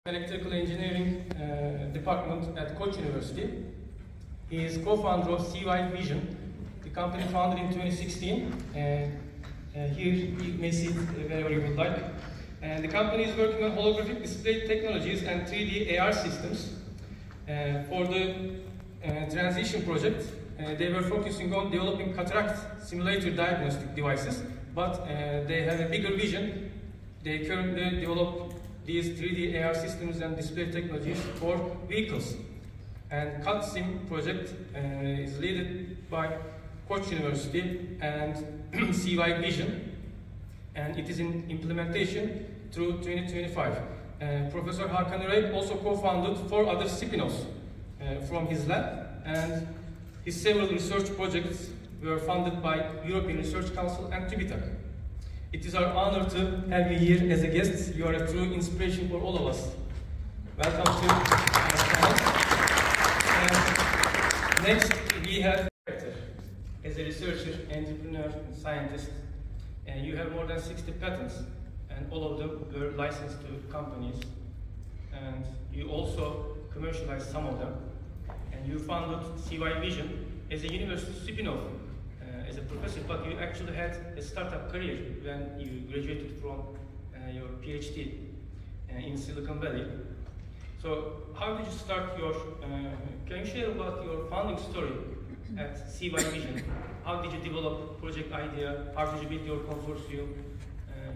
Electrical Engineering Department at Koç University. He is co-founder of CY Vision, the company founded in 2016. Here you may see it wherever you would like. The company is working on holographic display technologies and 3D AR systems. For the transition project, they were focusing on developing cataract simulator diagnostic devices, but they have a bigger vision. They currently develop these 3D AR systems and display technologies for vehicles. And Katsim project is led by Koç University and CY Vision, and it is in implementation through 2025. Professor Hakan ÜREY also co-founded 4 other spin-offs from his lab, and his several research projects were funded by European Research Council and TÜBİTAK. It is our honor to have you here as a guest. You are a true inspiration for all of us. Welcome to next, we have as a researcher, entrepreneur, scientist, and you have more than 60 patents, and all of them were licensed to companies, and you also commercialized some of them, and you founded CY Vision as a university spin-off. As a professor, but you actually had a startup career when you graduated from your PhD in Silicon Valley. So how did you start your, can you share about your founding story at CY Vision? How did you develop project idea? How did you build your consortium?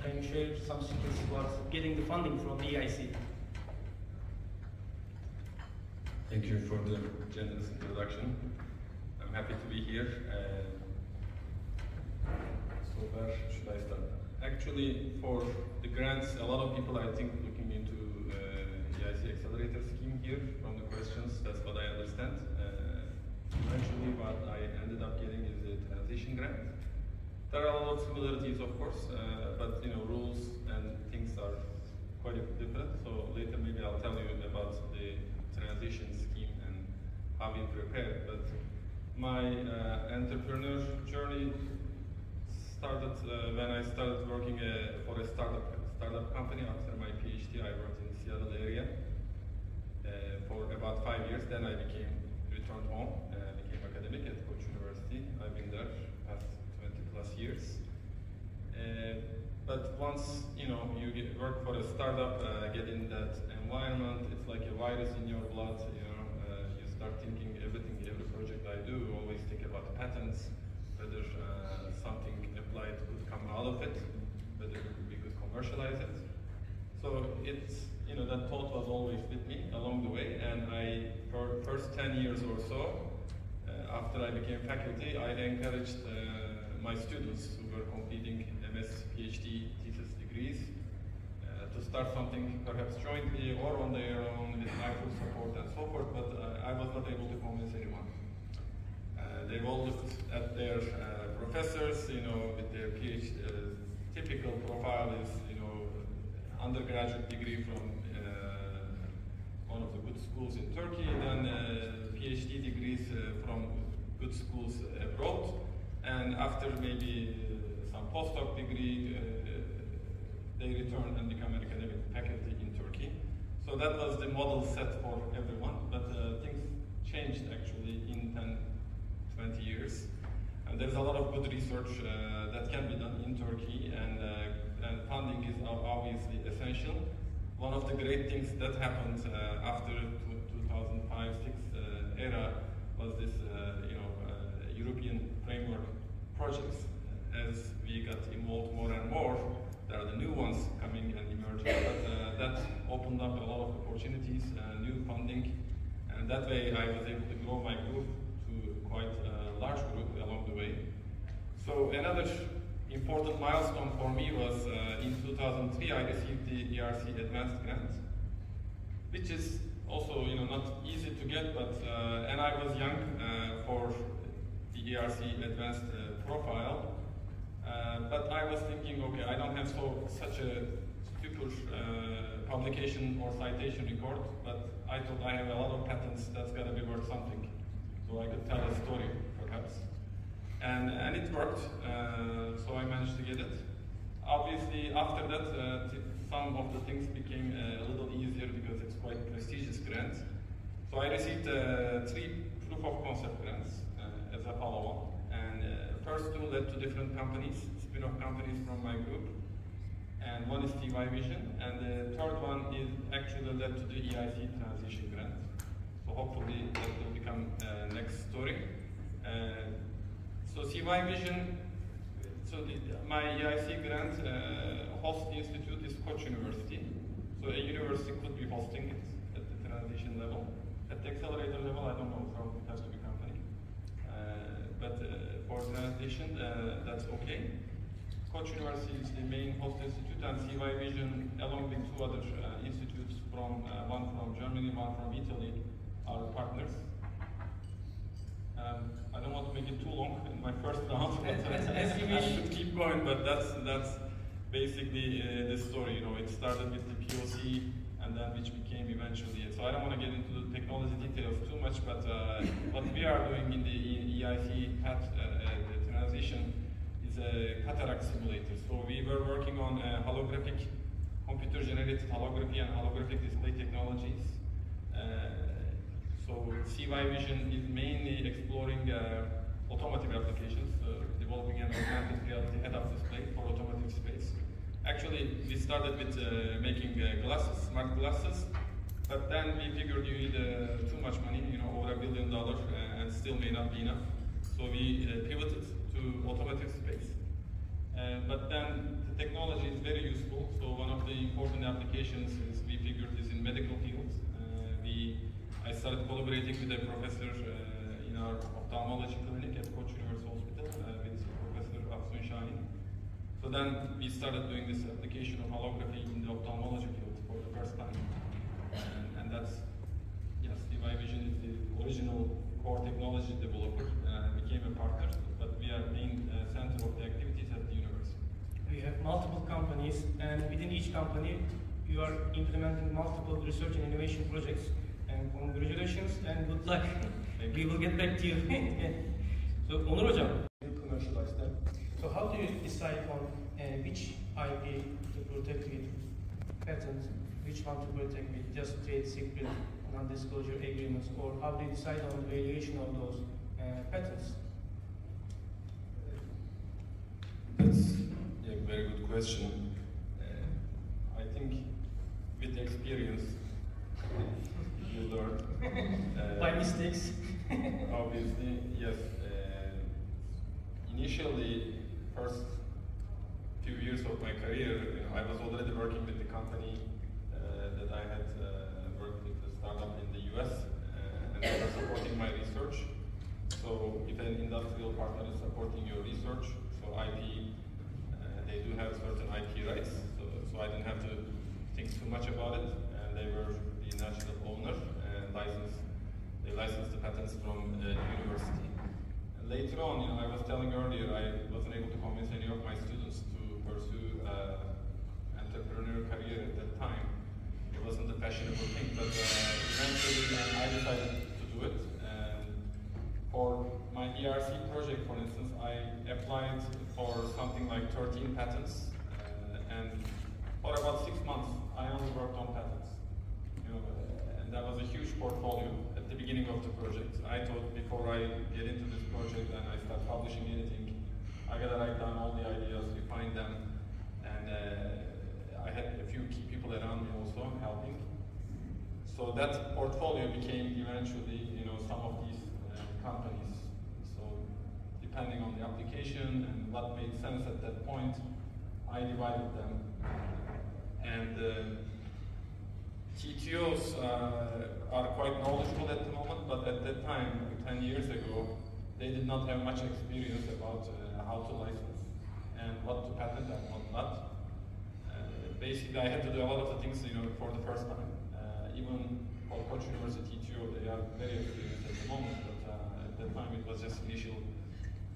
Can you share some secrets about getting the funding from the EIC? Thank you for the generous introduction. I'm happy to be here. So where should I start? Actually, for the grants, a lot of people I think looking into EIC Accelerator scheme here from the questions. That's what I understand. Eventually, what I ended up getting is a transition grant. There are a lot of similarities, of course, but rules and things are quite different. So later, maybe I'll tell you about the transition scheme and how we prepared. But my entrepreneur journey started when I started working for a startup company. After my PhD, I worked in the Seattle area for about 5 years. Then I returned home, became academic at Koç University. I've been there past 20+ years. But once you work for a startup, get in that environment, it's like a virus in your blood. You start thinking every project I do, always think about patents, whether something applied could come out of it, whether we could commercialize it. So it's, that thought was always with me along the way, and for first 10 years or so, after I became faculty, I encouraged my students who were completing MS, PhD, thesis degrees to start something perhaps jointly or on their own with my full support and so forth, but I was not able to convince anyone. They've all looked at their professors, with their PhD. Typical profile is, undergraduate degree from one of the good schools in Turkey, then PhD degrees from good schools abroad, and after maybe some postdoc degree, they return and become an academic faculty in Turkey. So that was the model set for everyone, but things changed actually in 10-20 years. And there's a lot of good research that can be done in Turkey, and funding is obviously essential. One of the great things that happened after 2005-06 era was this, European framework projects. As we got involved more and more, there are the new ones coming and emerging, but that opened up a lot of opportunities, new funding, and that way I was able to grow my group to quite a large group along the way. So another important milestone for me was in 2003 I received the ERC Advanced Grant, which is also not easy to get, but and I was young for the ERC Advanced profile. But I was thinking, okay, I don't have such a super publication or citation record, but I thought I have a lot of patents, that's got to be worth something. So I could tell a story, perhaps. And it worked, so I managed to get it. Obviously, after that, some of the things became a little easier because So I received 3 proof of concept grants as a follow-up, and first 2 led to different companies, spin-off companies from my group, and one is TY Vision, and the third one is actually led to the EIC transition grant. So hopefully that will become next story. So CY Vision, so my EIC grant host institute is Koç University. So a university could be hosting it at the transition level. At the accelerator level, I don't know, from it has to be company. But for transition, that's okay. Koç University is the main host institute, and CY Vision, along with 2 other institutes, one from Germany, one from Italy, are partners. I don't want to make it too long in my first round, but I should keep going, but that's basically the story. You know, it started with the POC, and then which became eventually. So I don't want to get into the technology details too much, but what we are doing in the EIC the transition is a cataract simulator. So we were working on holographic, computer-generated holography and holographic display technologies. So CY Vision is mainly exploring automotive applications, developing an augmented reality head-up display for automotive space. Actually, we started with making glasses, smart glasses, but then we figured you need too much money, you know, over $1 billion, and still may not be enough. So we pivoted to automotive space. But then the technology is very useful. So one of the important applications is we figured is in medical fields. I started collaborating with a professor in our ophthalmology clinic at Koç University Hospital with Professor Afsun Şahin. So then we started doing this application of holography in the ophthalmology field for the first time. And that's, yes, CY Vision is the original core technology developer, became a partner, but we are main center of the activities at the university. We have multiple companies, and within each company, you are implementing multiple research and innovation projects. And congratulations and good luck. We will get back to you. So, Onur Hocam, you commercialize them. So, how do you decide on which IP to protect with patents, which one to protect with just trade secret, non-disclosure agreements, or how do you decide on the valuation of those patents? That's a very good question. I think with experience, you learn. By mistakes? Obviously, yes. Initially, first few years of my career, you know, I was already working with the company that I had worked with, a startup in the US, and they were supporting my research. So if an industrial partner is supporting your research, so IP, they do have certain IP rights, so I didn't have to think too much about it, and they were the natural owner and they licensed the patents from the university. And later on, you know, I was telling earlier, I wasn't able to convince any of my students to pursue entrepreneurial career at that time. It wasn't a fashionable thing, but eventually I decided to do it. And for my ERC project, for instance, I applied for something like 13 patents, and for about 6 months, I only worked on patents. You know, and that was a huge portfolio at the beginning of the project. I thought before I get into this project and I start publishing anything, I gotta write down all the ideas, refine them, and I had a few key people around me also helping. So that portfolio became eventually, you know, some of these companies. So depending on the application and what made sense at that point, I divided them. And TTOs are quite knowledgeable at the moment, but at that time, 10 years ago, they did not have much experience about how to license and what to patent and what not. Basically, I had to do a lot of the things, you know, for the first time. Even for Koç University TTO, they are very experienced at the moment, but at that time it was just initial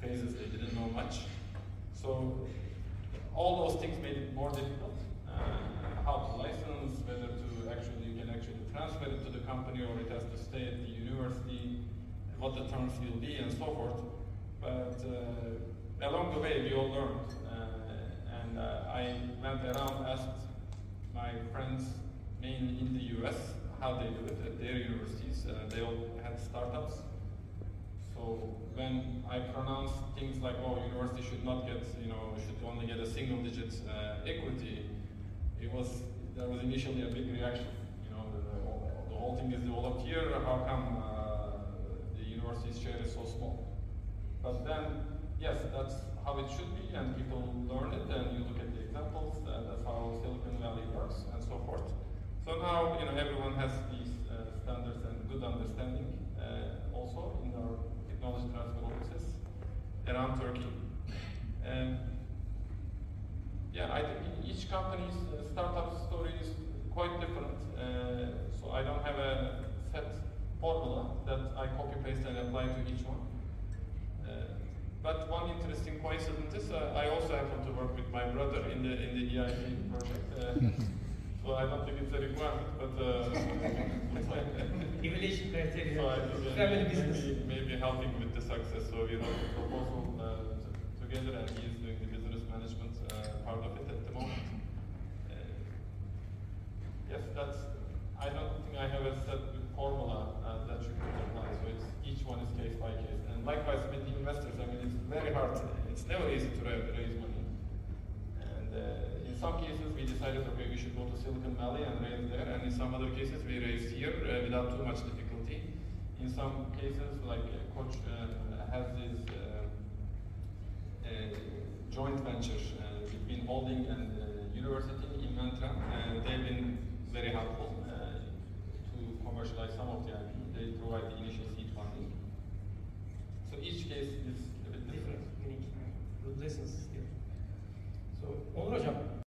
phases, they didn't know much. So all those things made it more difficult. How to license, whether to you can actually transfer it to the company or it has to stay at the university, what the terms will be, and so forth. But along the way, we all learned, and I went around, asked my friends, mainly in the US, how they do it at their universities. They all had startups. So when I pronounce things like, oh, university should not get, should only get a single-digit equity, there was initially a big reaction. The whole thing is developed here. How come the university's share is so small? But then, yes, that's how it should be, and people learn it, and you look at the examples. That's how Silicon Valley works, and so forth. So now, everyone has these standards and good understanding also in our technology transfer offices around Turkey. Yeah, I think each company's startup story is quite different. So I don't have a set formula that I copy paste and apply to each one. But one interesting coincidence is I also happen to work with my brother in the EIC project. So I don't think it's a requirement, but evaluation criteria. So I think maybe helping with the success. So we wrote a proposal together, and he is doing the business management part of it at the moment. Yes, I don't think I have a set formula that you can apply. So each one is case by case. And likewise with the investors, it's very hard. It's never easy to raise money. And in some cases, we decided, okay, we should go to Silicon Valley and raise there. And in some other cases, we raised here without too much difficulty. In some cases, like Coach has this joint venture between holding and university in Mantra, and they've been very helpful to commercialize some of the IP. They provide the initial seed funding. So each case is a bit different. Unique. Good lessons here. So, Onur Hocam,